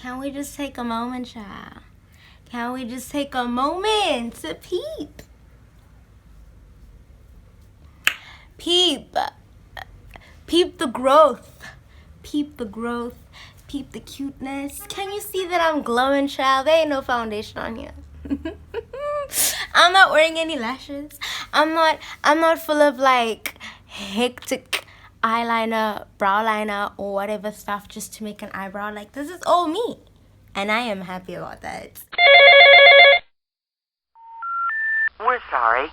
Can we just take a moment, child? Can we just take a moment to peep? Peep. Peep the growth. Peep the growth. Peep the cuteness. Can you see that I'm glowing, child? There ain't no foundation on here. I'm not wearing any lashes. I'm not full of like hectic eyeliner, brow liner, or whatever stuff just to make an eyebrow. Like, this is all me. And I am happy about that. We're sorry.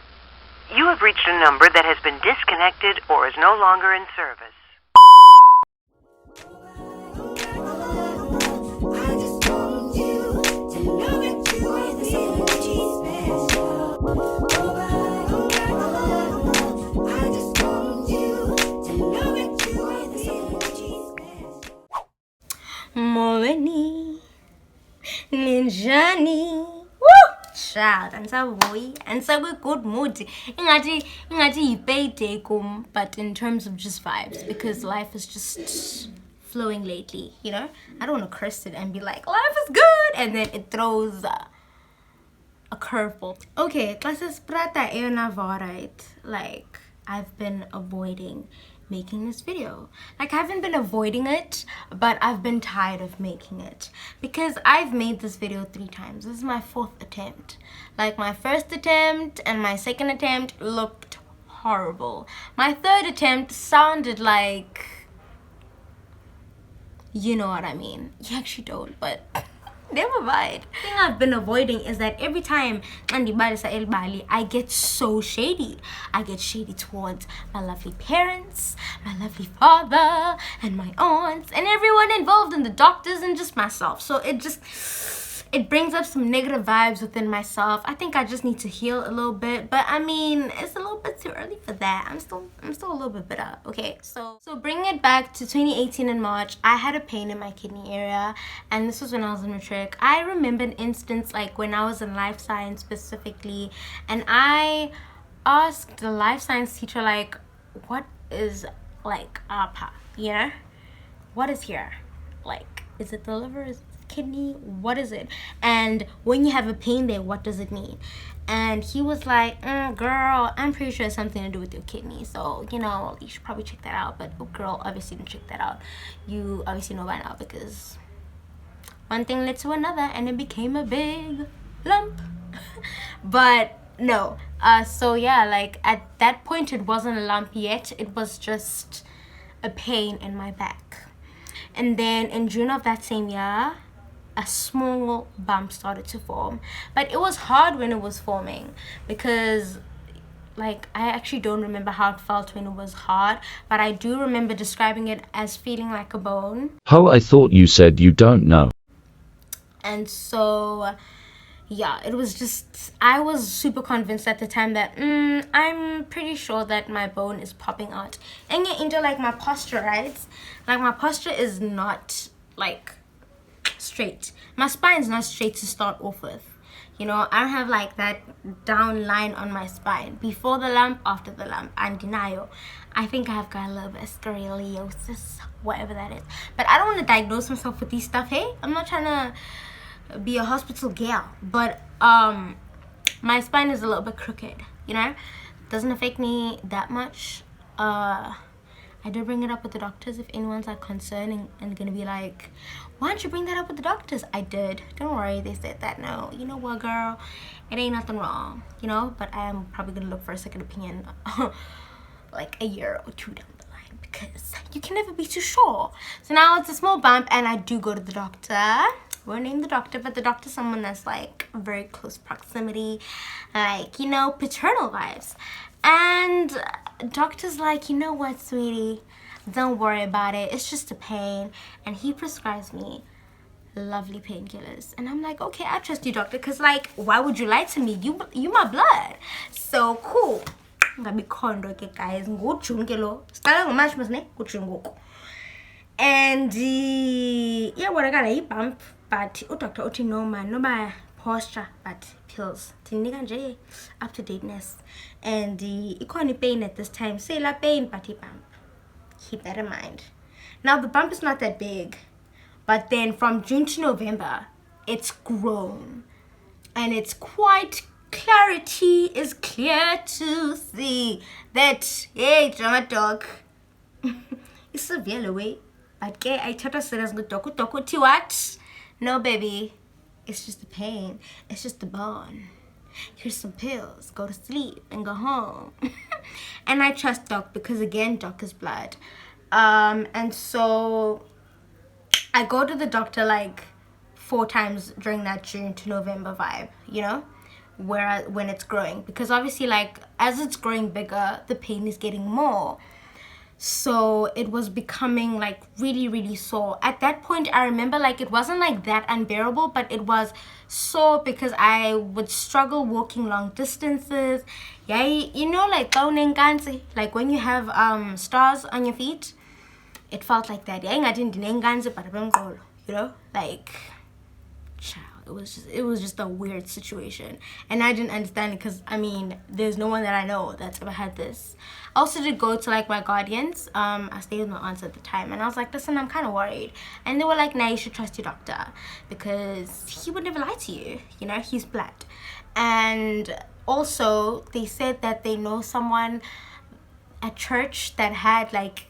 You have reached a number that has been disconnected or is no longer in service. Moreni, ninjani. Woo! Child, and so we're good mood. Ingati payday kum, but in terms of just vibes, because life is just flowing lately, you know? I don't want to curse it and be like, life is good, and then it throws a curveball. Okay, classes prata right? Like, I've been avoiding making this video. Like, I haven't been avoiding it, but I've been tired of making it because I've made this video 3 times. This is my 4th attempt. Like, my first attempt and my second attempt looked horrible. My 3rd attempt sounded like, you know what I mean. You actually don't, but never mind. The thing I've been avoiding is that every time I get so shady. I get shady towards my lovely parents, my lovely father, and my aunts, and everyone involved, in the doctors, and just myself. So it brings up some negative vibes within myself. I think I just need to heal a little bit, but I mean, it's a little bit too early for that. I'm still a little bit bitter. Okay, so bringing it back to 2018 in March, I had a pain in my kidney area, and this was when I was in matric. I remember an instance, like when I was in life science specifically, and I asked the life science teacher, like, what is like apa, you know? What is here? Like, is it the liver? Is it the kidney? What is it? And when you have a pain there, what does it mean? And he was like, girl, I'm pretty sure it's something to do with your kidney. So, you know, you should probably check that out. But girl, obviously didn't check that out. You obviously know by now, because one thing led to another and it became a big lump. But no. So yeah, like at that point it wasn't a lump yet. It was just a pain in my back. And then in June of that same year, a small bump started to form. But it was hard when it was forming because, like, I actually don't remember how it felt when it was hard, but I do remember describing it as feeling like a bone. How I thought you said you don't know. And so, yeah, it was just, I was super convinced at the time that I'm pretty sure that my bone is popping out. And get into like my posture, right? Like, my posture is not like straight. My spine's not straight to start off with. You know, I don't have like that down line on my spine. Before the lump, after the lump, and denial. I think I've got a little bit of scoliosis, whatever that is. But I don't want to diagnose myself with these stuff, hey? I'm not trying to be a hospital gal. But my spine is a little bit crooked, you know? Doesn't affect me that much. I did bring it up with the doctors if anyone's like concerned and gonna be like, why don't you bring that up with the doctors? I did. Don't worry, they said that. No, you know what, girl? It ain't nothing wrong, you know? But I am probably gonna look for a second opinion like a year or 2 down the line because you can never be too sure. So now it's a small bump and I do go to the doctor. Won't name the doctor, but the doctor's someone that's like very close proximity, like, you know, paternal vibes. And doctor's like, you know what, sweetie, don't worry about it. It's just a pain. And he prescribes me lovely painkillers. And I'm like, okay, I trust you, doctor. Because, like, why would you lie to me? You my blood. So, cool. Ngabikhondwe ke guys. NgoJune ke lo. Siqala ngoMarch masine? NgoJune ngoku. And yeah, what I got a bump. But doctor uthi no man, no my posture, but pills. Tinika nje up to dateness. And ikhona pain at this time. Say la pain, but bump. Keep that in mind. Now the bump is not that big, But then from June to November, it's grown. And it's quite clarity is clear to see that, hey, drama dog, it's severe way. But gay, I thought I said as good doku to what? No, baby, it's just the pain. It's just the bone. Here's some pills. Go to sleep and go home. And I trust Doc because again, Doc is blood. And so I go to the doctor like 4 times during that June to November vibe, you know, when it's growing, because obviously like as it's growing bigger, the pain is getting more. So it was becoming like really, really sore. At that point, I remember like it wasn't like that unbearable, but it was sore because I would struggle walking long distances. Yeah, you know, like when you have stars on your feet, it felt like that. Yeah, you know, like child. It was just a weird situation, and I didn't understand it because I mean, there's no one that I know that's ever had this. I also did go to like my guardians. I stayed with my aunts at the time, and I was like, listen, I'm kind of worried, and they were like, nah, you should trust your doctor because he would never lie to you. You know, he's blood. And also they said that they know someone at church that had like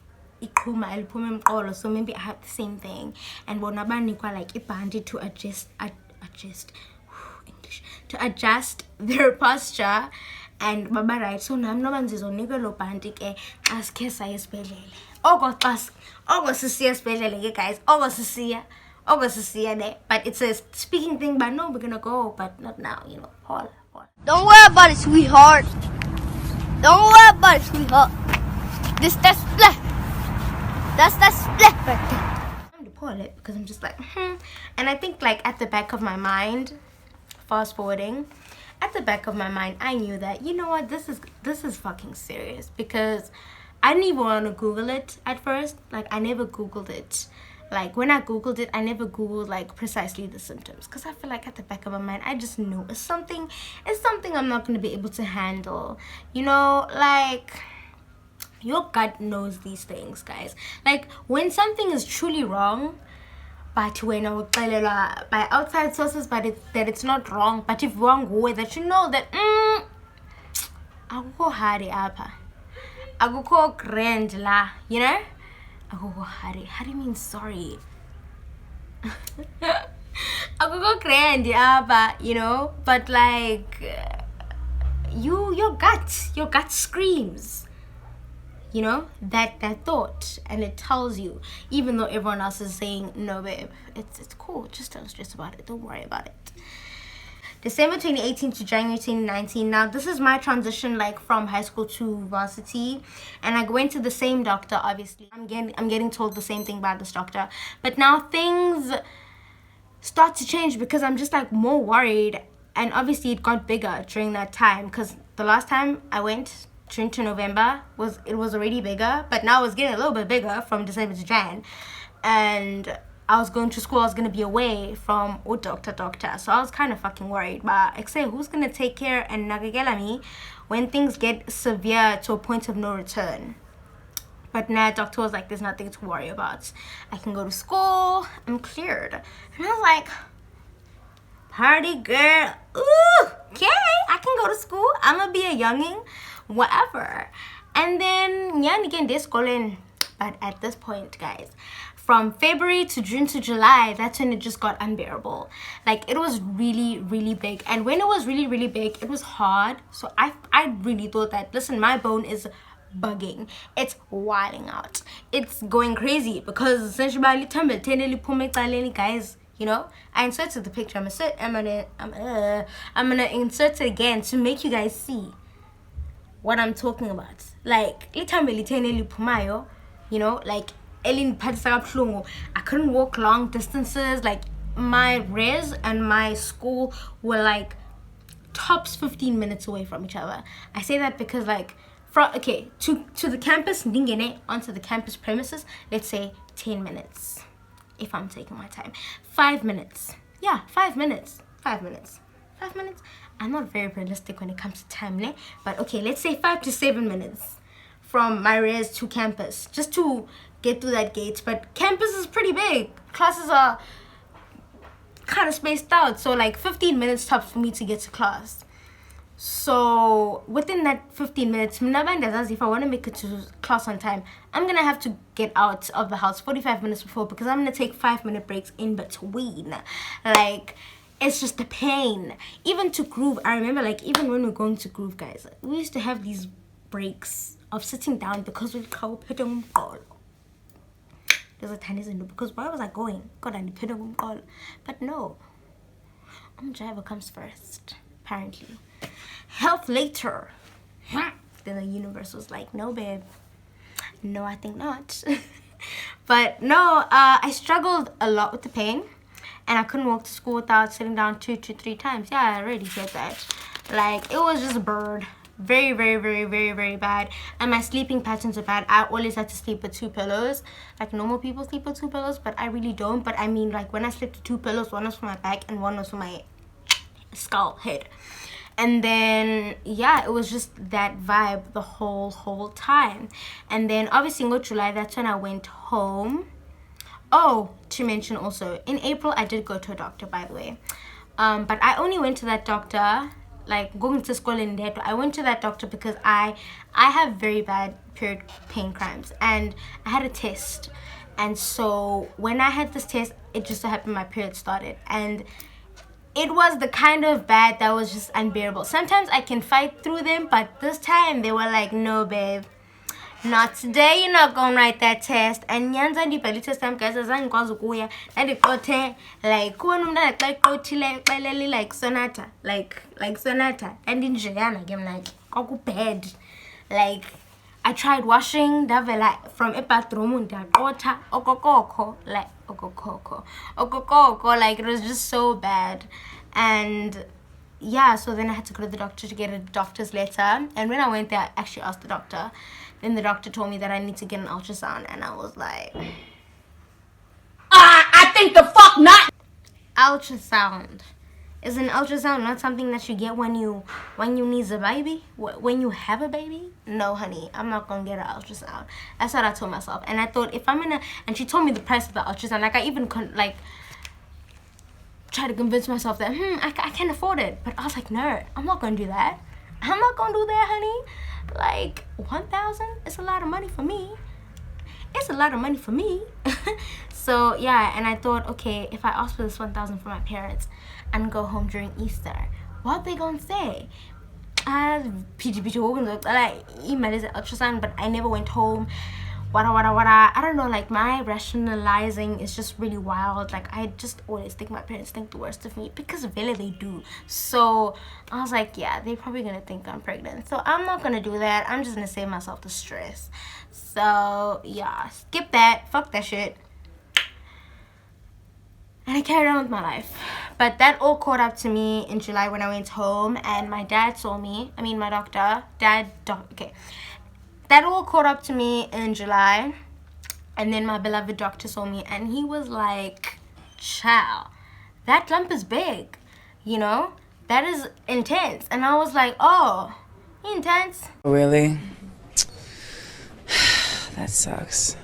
so maybe I have the same thing, and bona banikwa like a bandit to adjust English, to adjust their posture, and baba right. So nam no banzizonika lo bandi ke as ke saya esibhedlele oko sisiya esibhedlele ke guys, oko sisiya there. But it's a speaking thing, but no, we're gonna go, but not now, you know. Paul. Don't worry about it, sweetheart. Don't worry about it, sweetheart. That's split. That's split right there. I'm to pull it because I'm just like, And I think like at the back of my mind, fast forwarding, at the back of my mind, I knew that, you know what, this is fucking serious, because I didn't even want to Google it at first. Like I never Googled it. Like when I Googled it, I never Googled like precisely the symptoms, because I feel like at the back of my mind, I just know it's something I'm not going to be able to handle. You know, like your gut knows these things, guys. Like when something is truly wrong, but when by outside sources, but that it's not wrong, but if wrong way, that you know that akukho hari apha, akukho grand la, you know, akukho hari. How do you mean sorry? Akukho grand apha, you know, but like your gut screams. You know, that thought, and it tells you, even though everyone else is saying, no babe, it's cool, just don't stress about it, don't worry about it. December 2018 to January 2019. Now this is my transition like from high school to varsity, and I went to the same doctor. Obviously I'm getting told the same thing by this doctor, but now things start to change because I'm just like more worried. And obviously it got bigger during that time, because the last time I went, June to November, was already bigger, but now it's getting a little bit bigger from December to Jan. And I was going to school, I was going to be away from doctor, so I was kind of fucking worried. But I say, who's going to take care and nagagela me when things get severe to a point of no return? But now doctor was like, there's nothing to worry about, I can go to school, I'm cleared. And I was like, party girl, ooh, okay, I can go to school, I'm gonna be a youngin', whatever. And then again this calling. But at this point, guys, from February to June to July, that's when it just got unbearable. Like it was really, really big, and when it was really, really big, it was hard. So I really thought that, listen, my bone is bugging, it's wilding out, it's going crazy, because essentially guys, you know, I inserted the picture. I'm gonna insert it again to make you guys see what I'm talking about. Like, you know, like I couldn't walk long distances. Like my res and my school were like tops 15 minutes away from each other. I say that because like to the campus, onto the campus premises, let's say 10 minutes. If I'm taking my time, 5 minutes. Yeah, 5 minutes. 5 minutes. 5 minutes. I'm not very realistic when it comes to time, but okay, let's say 5 to 7 minutes from my res to campus, just to get through that gate. But campus is pretty big. Classes are kind of spaced out. So like 15 minutes tops for me to get to class. So within that 15 minutes, if I want to make it to class on time, I'm going to have to get out of the house 45 minutes before, because I'm going to take 5-minute breaks in between. Like, it's just a pain. Even to Groove, I remember, like, even when we were going to Groove, guys, we used to have these breaks of sitting down because we call there's a tiny window, because where was I going? But no, driver comes first, apparently. Health later. Then the universe was like, no, babe. No, I think not. But no, I struggled a lot with the pain, and I couldn't walk to school without sitting down 2 to 3 times. Yeah, I already said that. Like, it was just a bird. Very, very, very, very, very bad. And my sleeping patterns are bad. I always had to sleep with 2 pillows. Like, normal people sleep with 2 pillows, but I really don't. But I mean, like, when I slept with 2 pillows, one was for my back and one was for my skull, head. And then, yeah, it was just that vibe the whole time. And then, obviously, in July, that's when I went home. Oh, to mention also, in April, I did go to a doctor, by the way. But I only went to that doctor, like, going to school in there. I went to that doctor because I have very bad period pain cramps. And I had a test. And so, when I had this test, it just so happened my period started. And it was the kind of bad that was just unbearable. Sometimes I can fight through them, but this time they were like, no, babe, not today. You're not gonna write that test. And nyanza ndi peli test time, guys, azange kwazi ukuya. And it got like chile, like sonata, like sonata. And in Jayana, I'm like, kaku bad. Like, I tried washing davela from a bathroom ndaqotha okokoko, like okokoko, like it was just so bad. And yeah, so then I had to go to the doctor to get a doctor's letter. And when I went there, I actually asked the doctor. Then the doctor told me that I need to get an ultrasound, and I was like, I think the fuck not. Ultrasound. Is an ultrasound not something that you get when you need a baby? When you have a baby? No, honey, I'm not gonna get an ultrasound. That's what I told myself. And I thought, if I'm gonna, and she told me the price of the ultrasound. Like, I even try to convince myself that I can afford it. But I was like, no, I'm not gonna do that. I'm not gonna do that, honey. Like, 1,000 is a lot of money for me. It's a lot of money for me. So yeah, and I thought, okay, if I ask for this 1,000 from my parents and go home during Easter, what they gonna say? Like, email is an ultrasound, but I never went home. Wada. I don't know, like, my rationalizing is just really wild. Like, I just always think my parents think the worst of me, because really they do. So I was like, yeah, they're probably gonna think I'm pregnant, so I'm not gonna do that. I'm just gonna save myself the stress. So yeah, skip that, fuck that shit. And I carried on with my life. But that all caught up to me in July when I went home, and my dad saw me. I mean, my doctor. Okay. That all caught up to me in July. And then my beloved doctor saw me, and he was like, child, that lump is big. You know? That is intense. And I was like, oh, intense? Really? That sucks.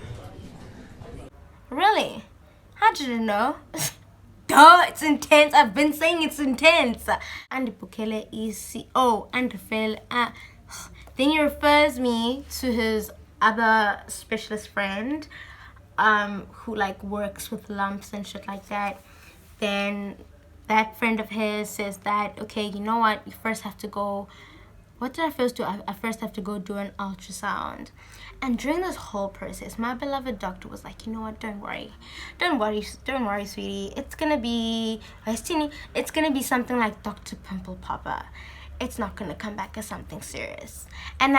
Really? How did you know? Duh, it's intense. I've been saying it's intense. And Bukele is and Phil. Then he refers me to his other specialist friend, who like works with lumps and shit like that. Then that friend of his says that, okay, you know what? You first have to go. What did I first do? I first have to go do an ultrasound. And during this whole process, my beloved doctor was like, you know what, don't worry, sweetie. It's gonna be something like Dr. Pimple Popper. It's not gonna come back as something serious. And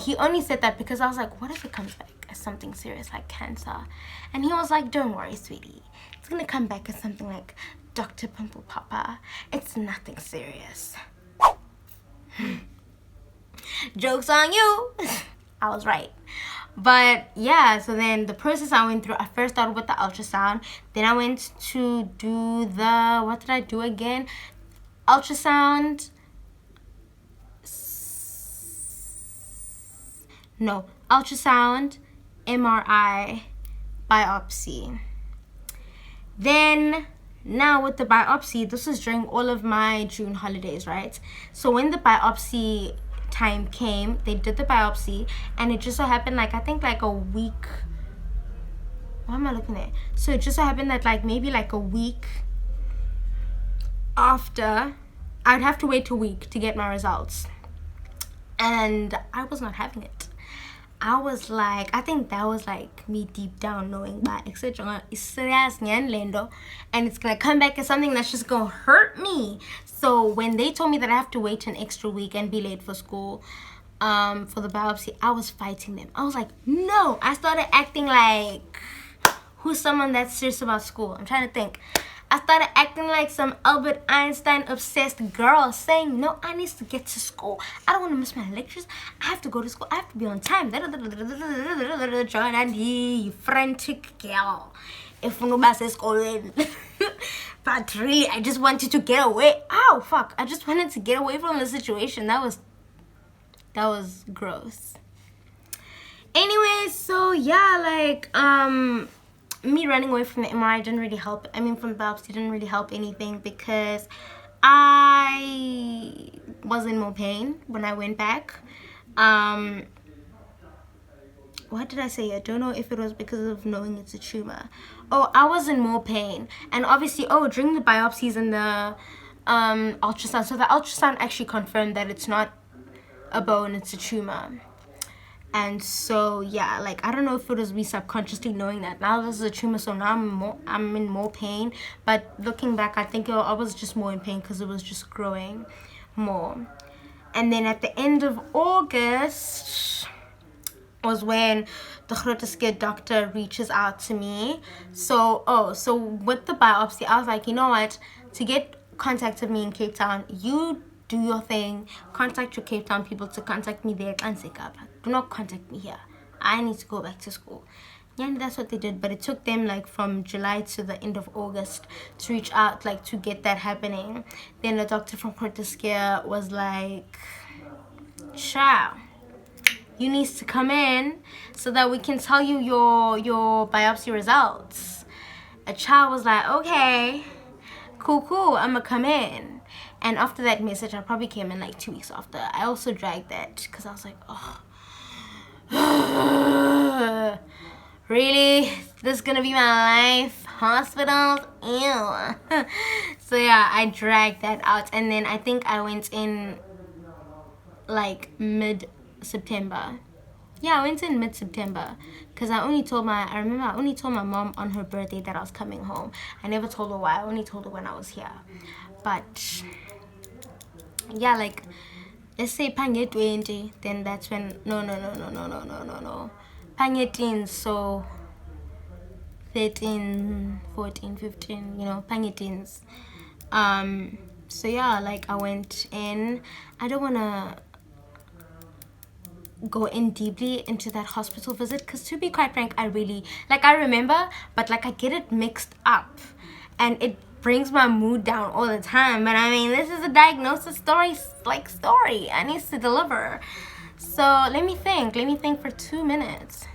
he only said that because I was like, what if it comes back as something serious like cancer? And he was like, don't worry, sweetie. It's gonna come back as something like Dr. Pimple Popper. It's nothing serious. Joke's on you. I was right. But yeah, so then the process I went through, I first started with the ultrasound. Then I went to do the, what did I do again? Ultrasound. Ultrasound, MRI, biopsy. Then now with the biopsy, this was during all of my June holidays, right? So when the biopsy time came, they did the biopsy, and it just so happened, like, I think like a week. Why am I looking at? So it just so happened that like maybe like a week after, I'd have to wait a week to get my results, and I was not having it. I was like, I think that was like me deep down knowing that etc. is serious and it's gonna come back as something that's just gonna hurt me. So when they told me that I have to wait an extra week and be late for school, for the biopsy, I was fighting them. I was like, no. I started acting like, who's someone that's serious about school? I'm trying to think. I started acting like some Albert Einstein obsessed girl, saying, no, I need to get to school. I don't want to miss my lectures. I have to go to school. I have to be on time. Join you frantic girl. If nobody says but really, I just wanted to get away. Ow, fuck. I just wanted to get away from the situation. That was gross. Anyway, so yeah, like, me running away from the MRI didn't really help. I mean, from the biopsy didn't really help anything, because I was in more pain when I went back. What did I say? I don't know if it was because of knowing it's a tumor. Oh, I was in more pain. And obviously, during the biopsies and the ultrasound. So the ultrasound actually confirmed that it's not a bone, it's a tumor. And so yeah, like, I don't know if it was me subconsciously knowing that now this is a tumor, so now I'm in more pain. But looking back, I think I was just more in pain because it was just growing more. And then at the end of August was when the grote doctor reaches out to me. So with the biopsy, I was like, you know what, to get contact of me in Cape Town, you do your thing, contact your Cape Town people to contact me there. Do not contact me here. I need to go back to school. Yeah, and that's what they did. But it took them like from July to the end of August to reach out, like, to get that happening. Then the doctor from Cortescare was like, ciao, you need to come in so that we can tell you your biopsy results. A child was like, okay, cool, I'ma come in. And after that message, I probably came in like 2 weeks after. I also dragged that because I was like, oh, really? This is gonna be my life? Hospitals? Ew. So yeah, I dragged that out. And then I think I went in like mid-September. Yeah, I went in mid-September because I remember I only told my mom on her birthday that I was coming home. I never told her why. I only told her when I was here. But yeah, like, let's say Panye 20, then that's when no. Panye teens, so 13, 14, 15, Panye teens. So yeah, like, I went in. I don't wanna go in deeply into that hospital visit because, to be quite frank, I remember, but like, I get it mixed up and it brings my mood down all the time. But I mean, this is a diagnosis story. I need to deliver. So let me think for 2 minutes.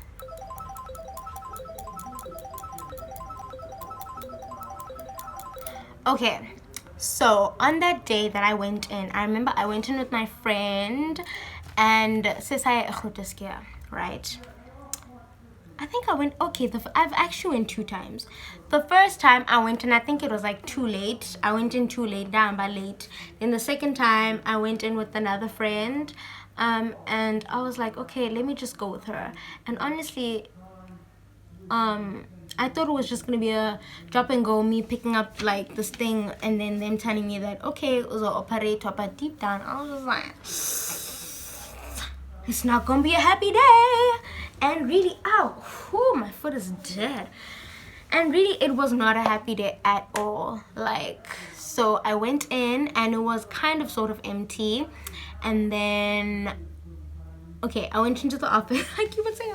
Okay, so on that day that I went in, I remember I went in with my friend and Sesai Echoteske, right? I think I went, I've actually went 2 times. The first time I went in, I think it was like too late. I went in too late, down by late. Then the second time I went in with another friend, and I was like, okay, let me just go with her. And honestly, I thought it was just gonna be a drop and go, me picking up like this thing and then them telling me that, okay, it was an operator, but deep down I was just like, it's not gonna be a happy day. And really, my foot is dead. And really, it was not a happy day at all. Like, so I went in and it was kind of sort of empty. And then, okay, I went into the office. I keep on saying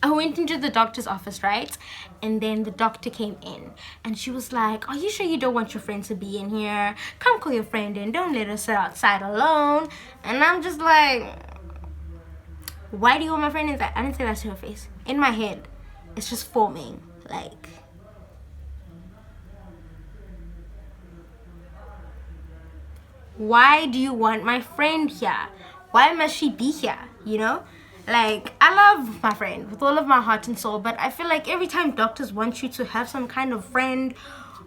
I went into the doctor's office, right? And then the doctor came in and she was like, are you sure you don't want your friend to be in here? Come call your friend in. Don't let her sit outside alone. And I'm just like, why do you want my friend inside? I didn't say that to her face. In my head. it's just forming. Like, why do you want my friend here? Why must she be here? You know? Like, I love my friend with all of my heart and soul, but I feel like every time doctors want you to have some kind of friend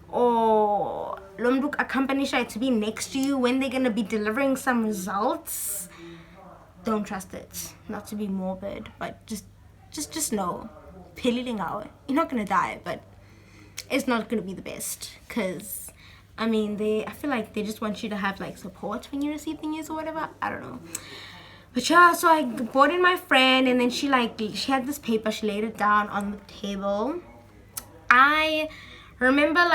or lomduk accompany to be next to you when they're gonna be delivering some results, don't trust it. Not to be morbid, but just know, you're not gonna die, but it's not gonna be the best. Cause I mean, I feel like they just want you to have like support when you receive the news or whatever. I don't know. But yeah, so I brought in my friend, and then she had this paper. She laid it down on the table. I remember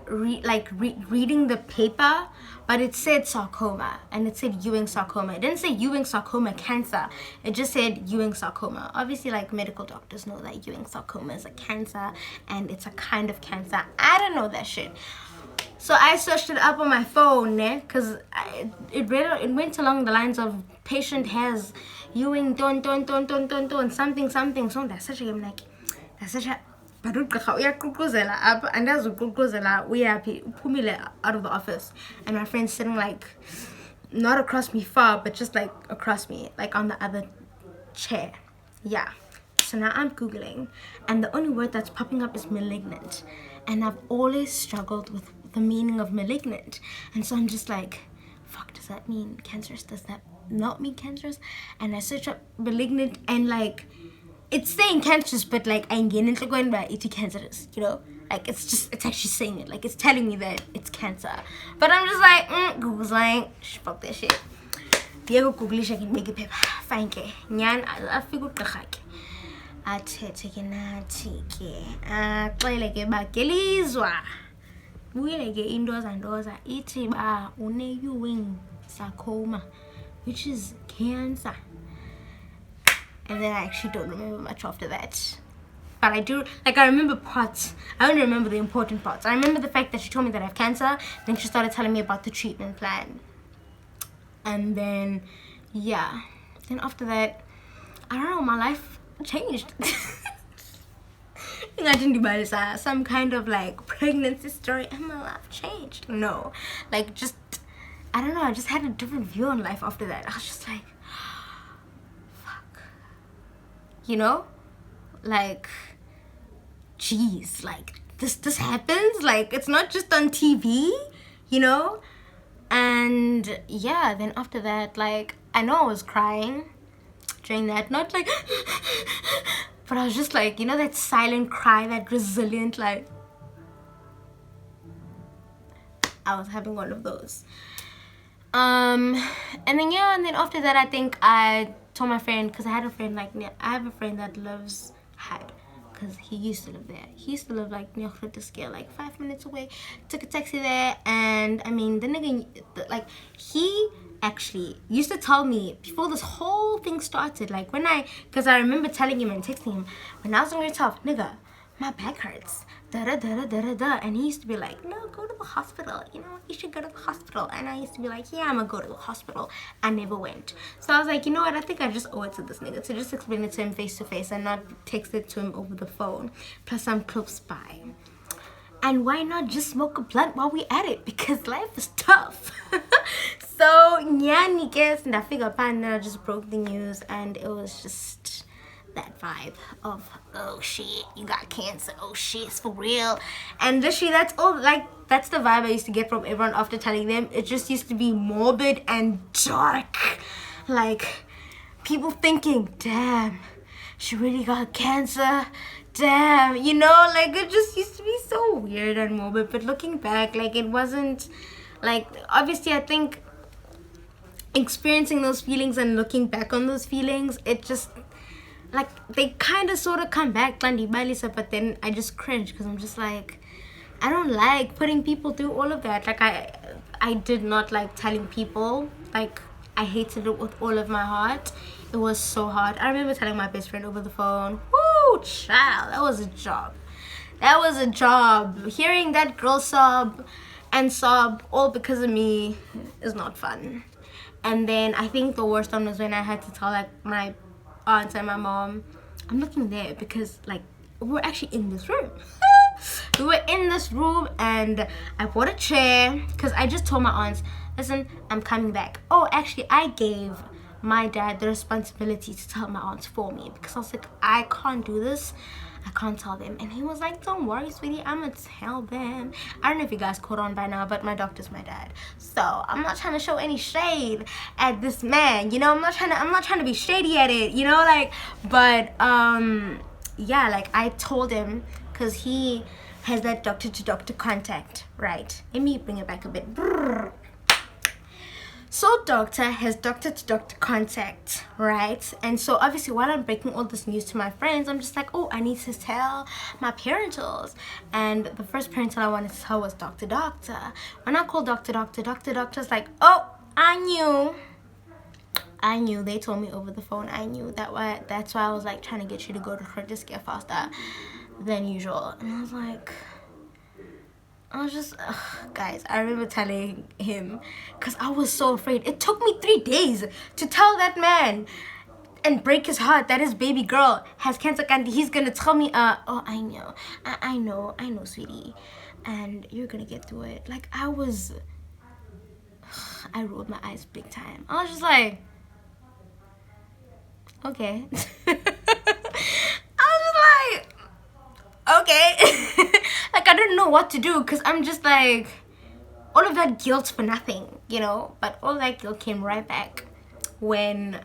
reading the paper, but it said sarcoma, and it said Ewing sarcoma. It didn't say Ewing sarcoma cancer. It just said Ewing sarcoma. Obviously, like, medical doctors know that Ewing sarcoma is a cancer, and it's a kind of cancer. I don't know that shit. So I searched it up on my phone, because it went along the lines of patient has Ewing don something. So that's such a, I'm like, that's such a, and as we happy out of the office, and my friend's sitting like not across me far, but just like across me, like on the other chair. Yeah. So now I'm googling, and the only word that's popping up is malignant, and I've always struggled with the meaning of malignant, and so I'm just like, fuck, does that mean cancerous? Does that not mean cancerous? And I search up malignant, and like, it's saying cancerous, but like I'm getting going by it cancerous, you know? Like, it's actually saying it, like it's telling me that it's cancer. But I'm just like, Google's like, fuck that shit. Diego Google can make it paper. Fine ke. Nyan I figured khake. Athethe ke nathi ke. Axele ke ba kelizwa. Buyele ke indoza ithi ba une Ewing sarcoma, which is cancer. And then I actually don't remember much after that. But I do, like, I remember parts. I don't remember the important parts. I remember the fact that she told me that I have cancer. Then she started telling me about the treatment plan. And then, yeah. Then after that, I don't know, my life changed. Some kind of like pregnancy story and my life changed. No. Like, just, I don't know, I just had a different view on life after that. I was just like, you know, like, geez, like this happens, like it's not just on TV, you know. And yeah, then after that, like, I know I was crying during that, not like but I was just like, you know, that silent cry, that resilient, like, I was having one of those. And then yeah, and then after that, I think I told my friend, because I have a friend that lives Hyde, because he used to live there. He used to live like near Grooteskill, like 5 minutes away. Took a taxi there, and I mean, the nigga, like, he actually used to tell me before this whole thing started, like, because I remember telling him and texting him, when I was on yourself, nigga, my back hurts, and he used to be like, no, go to the hospital, you know, you should go to the hospital. And I used to be like, yeah, I'm gonna go to the hospital. I never went. So I was like, you know what, I think I just owe it to this nigga to just explain it to him face to face and not text it to him over the phone. Plus I'm close by, and why not just smoke a blunt while we at it, because life is tough. So nyani guess, and I figured I just broke the news, and it was just that vibe of, oh shit, you got cancer, oh shit, it's for real. And literally, that's all, like, that's the vibe I used to get from everyone after telling them. It just used to be morbid and dark, like people thinking, damn, she really got cancer, damn, you know, like, it just used to be so weird and morbid. But looking back, like, it wasn't, like, obviously I think experiencing those feelings and looking back on those feelings, it just, like, they kind of sort of come back, but then I just cringe, because I'm just like, I don't like putting people through all of that. Like, I did not like telling people, like, I hated it with all of my heart. It was so hard. I remember telling my best friend over the phone, woo, child, that was a job. That was a job. Hearing that girl sob and sob all because of me is not fun. And then I think the worst one was when I had to tell, like, my aunt and my mom, I'm looking there because, like, we were actually in this room. We were in this room, and I bought a chair because I just told my aunts, listen, I'm coming back. Oh, actually, I gave my dad the responsibility to tell my aunts for me, because I was like, I can't do this. I can't tell them. And he was like, don't worry, sweetie, I'm gonna tell them. I don't know if you guys caught on by now, but my doctor's my dad. So I'm not trying to show any shade at this man. You know, I'm not trying to be shady at it, you know, like, but yeah, like I told him, because he has that doctor to doctor contact, right? Let me bring it back a bit. Brrr. So doctor has doctor to doctor contact, right? And so obviously while I'm breaking all this news to my friends, I'm just like, oh, I need to tell my parentals. And the first parental I wanted to tell was doctor. When I called doctor's like, oh, I knew. They told me over the phone. I knew that's why I was like trying to get you to go to her just get faster than usual. And I was just, guys, I remember telling him, because I was so afraid. It took me 3 days to tell that man and break his heart that his baby girl has cancer, and he's gonna tell me, oh, I know, sweetie, and you're gonna get through it. Like, I rolled my eyes big time. I was just like, okay. I was just like, okay. Like, I didn't know what to do, because I'm just like, all of that guilt for nothing, you know. But all that guilt came right back when,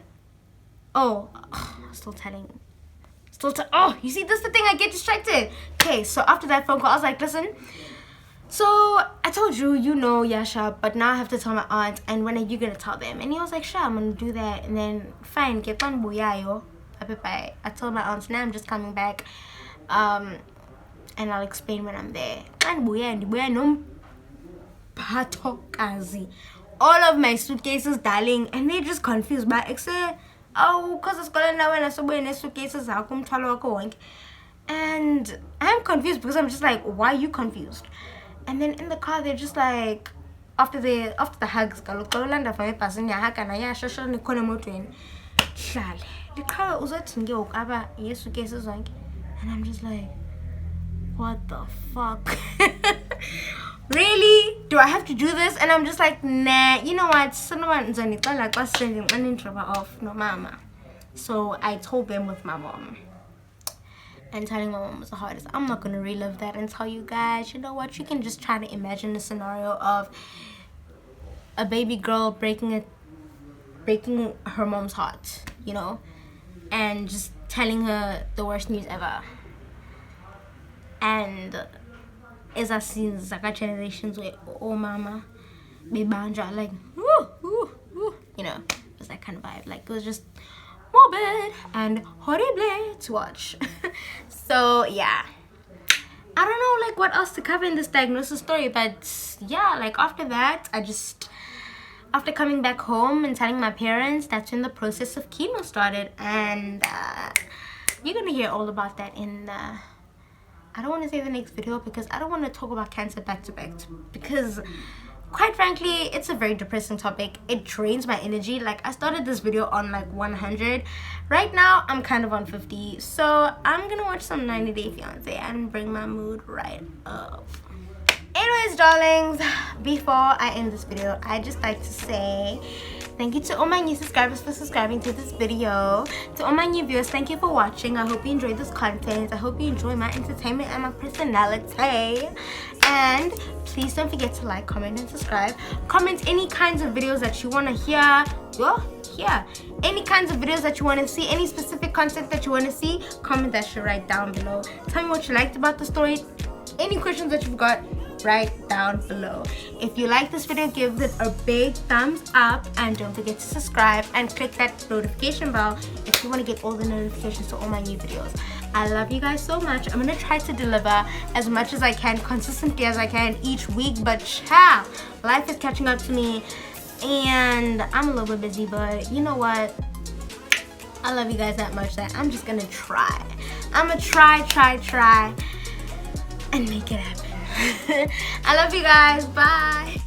oh, you see, this is the thing, I get distracted. Okay, so after that phone call, I was like, listen, so I told you, you know, Yasha, but now I have to tell my aunt, and when are you gonna tell them? And he was like, sure, I'm gonna do that. And then fine, get on buyayo. I told my aunt, now I'm just coming back, and I'll explain when I'm there. And all of my suitcases, darling, and they're just confused. But I say, oh, cause it's gonna now when I saw my suitcases, and I'm confused because I'm just like, why are you confused? And then in the car, they're just like, after the hugs, and I'm just like, what the fuck? Really? Do I have to do this? And I'm just like, nah, you know what? No, mama. So I told them with my mom. And telling my mom was the hardest. I'm not gonna relive that and tell you guys. You know what? You can just try to imagine the scenario of a baby girl breaking her mom's heart, you know, and just telling her the worst news ever. And as I seen Zaka generations where, oh mama, bebanja, like, woo, you know, it was that kind of vibe. Like, it was just morbid and horrible to watch. So yeah, I don't know like what else to cover in this diagnosis story, but yeah, like after that, after coming back home and telling my parents, that's when the process of chemo started. And you're gonna hear all about that in I don't want to say the next video, because I don't want to talk about cancer back to back, because quite frankly, it's a very depressing topic. It drains my energy. Like, I started this video on like 100. Right now, I'm kind of on 50. So I'm gonna watch some 90 Day Fiancé and bring my mood right up. Anyways, darlings, before I end this video, I just like to say thank you to all my new subscribers for subscribing to this video. To all my new viewers, thank you for watching. I hope you enjoyed this content. I hope you enjoy my entertainment and my personality. And please don't forget to like, comment, and subscribe. Comment any kinds of videos that you want to hear. Any kinds of videos that you want to see, any specific content that you want to see, comment that shit right down below. Tell me what you liked about the story. Any questions that you've got, right down below. If you like this video, give it a big thumbs up, and don't forget to subscribe and click that notification bell if you want to get all the notifications to all my new videos. I love you guys so much. I'm gonna try to deliver as much as I can, consistently as I can each week, but child, life is catching up to me and I'm a little bit busy, but you know what, I love you guys that much that I'm just gonna try. I'm gonna try and make it happen. I love you guys. Bye.